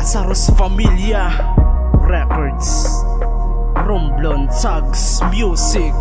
Lazarus Familia Records, Romblon Thugs Music.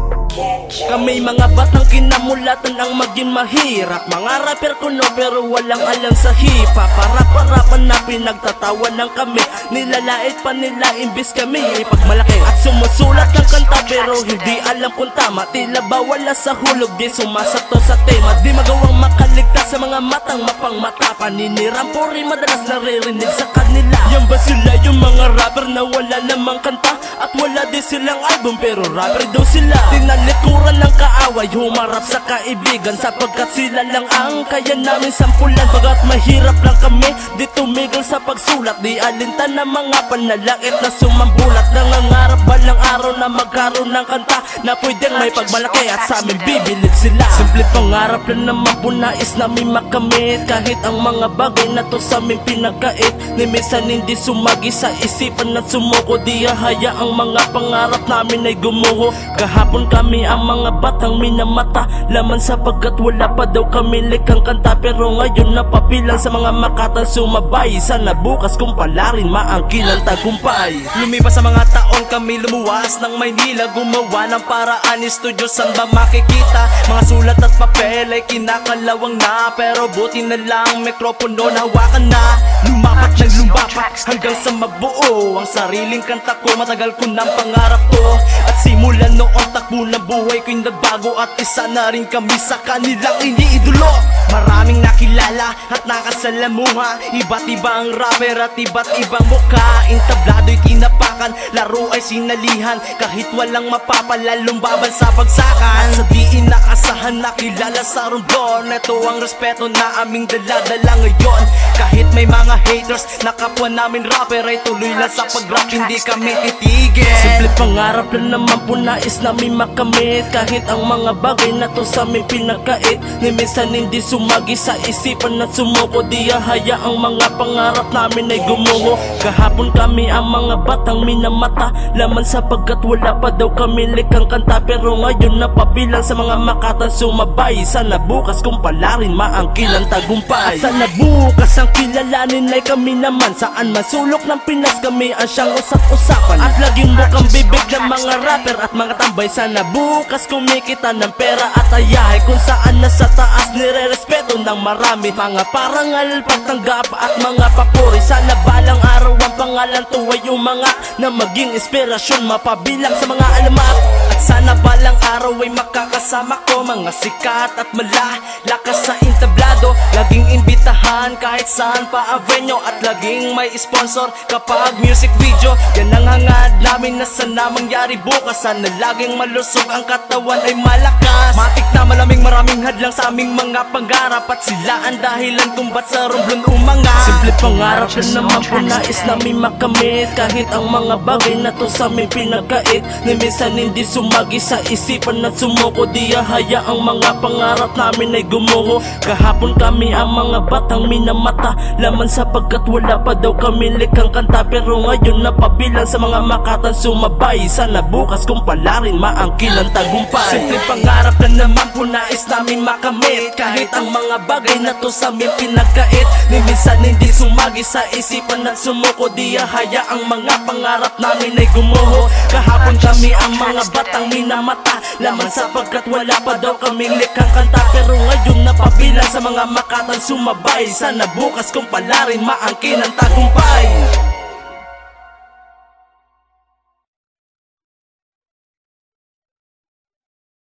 Kami mga batang kinamulatan ang maging mahirap. Mga rapper kuno pero walang alam sa hip-hop. Para-parapan na pinagtatawanan kami. Nilalait pa nila imbis kami ipagmalaki. At sumusulat ng kanta pero hindi alam kung tama. Tila ba wala sa hulog, di sumasakto sa tema. Di magawang makaligtas sa mga matang mapangmata. Paniniram po rin madalas naririnig sa kanila. Yan ba sila yung mga rapper na wala namang kanta? At wala din silang album pero rapper daw sila. Tinalikuran ng kaaway, humarap sa kaibigan. Sapagkat sila lang ang kaya namin sampulan. Bagat mahirap lang kami, di tumigil sa pagsulat. Di alintan ng mga panalangit na sumambulat. Nangangarap balang araw na magkaroon ng kanta na pwedeng may pagmalaki at sa amin bibilib sila. Simple pangarap lang naman po nais namin makamit. Kahit ang mga bagay na to sa amin pinagkait. Ni minsan hindi sumagi sa isipan at sumuko. Di haya ang mga pangarap namin ay gumuho. Kahapon kami ang mga batang minamata laman sapagkat wala pa daw kami likang kanta. Pero ngayon napabilang sa mga makatang sumabay. Sana bukas kung pala rin maangkin ang tagumpay. Lumipas sa mga taon kami lumuwas ng Maynila. Gumawa ng paraan, studio saan ba makikita? Mga sulat at papel ay kinakalawang na. Pero buti na lang mikropono na hawakan na. Lumapat ng lumapat hanggang sa mabuo ang sariling kanta ko. Matagal ko ng pangarap ko. At simulan noon takbo ng buhay ko'y nagbago. At isa na rin kami sa kanilang iniidolo. Maraming nakilala at nakasalamuha. Iba't ibang rapper at iba't ibang mukha. Intablado'y tinapakan, laro ay sinalihan. Kahit walang mapapala, lumbaban sa bagsakan. Sa di inaasahan nakilala sa Romblon. Ito ang respeto na aming daladala ngayon. Kahit may mga haters, nakapwa namin rapper ay tuloy lang sa pag-rap, hindi kami titigil. Simple pangarap lang naman po nais namin makamit. Kahit ang mga bagay na to sa amin pinagkait. Ni minsan hindi sumagi sa isipan at sumuko. Di haya ang mga pangarap namin ay gumuho. Kahapon kami ang mga batang minamata laman sapagkat wala pa daw kami likang kanta. Pero ngayon napabilang sa mga makatang sumabay. Sana bukas kung pala rin maangkin ang tagumpay. At sana bukas ang kilalanin ay kami naman. Saan man sulok ng Pinas kami ang siyang usap-usapan. At laging bukang bibig ng mga rapper at mga tambay. Sana bukas kumikita ng pera at ayahay kung saan nasa taas nire-respeto ng marami. Mga parangal, pagtanggap at mga papuri. Sana balang araw ang pangalan to ay umangat na maging inspirasyon mapabilang sa mga alamat. At sana balang araw ay makakasama ko mga sikat at malalakas sa entablado. Laging imbitahan kahit saan pa avenue. At laging may sponsor kapag music video. Yan ang hangad namin na sana mangyari bukas. Sana laging malusog ang katawan ay malakas. Matik na maraming hadlang sa aming mga pangarap. At sila ang dahilan kung ba't sa Romblon umangat. Simple pangarap na naman po nais namin makamit. Kahit ang mga bagay na to sa amin pinagkait. Ni minsan hindi sumagi sa isipan at sumuko. Di haya ang mga pangarap namin ay gumuho. Kahapon kami ang mga batang minamata laman sapagkat wala pa daw kami likang kanta. Pero ngayon napabilang sa mga makatang sumabay. Sana bukas kung pala rin maangkin ang tagumpay. Simple pangarap na naman po nais namin makamit. Kahit ang mga bagay na to sa amin pinagkait. Ni minsan hindi sumagi sa isipan at sumuko. Di haya ang mga pangarap namin ay gumuho. Kahapon kami ang mga batang minamata laman sapagkat wala pa daw kaming likang kanta. Pero ngayon napabilang sa mga makatang sumabay. Sana bukas kung pala rin maangkin ang tagumpay.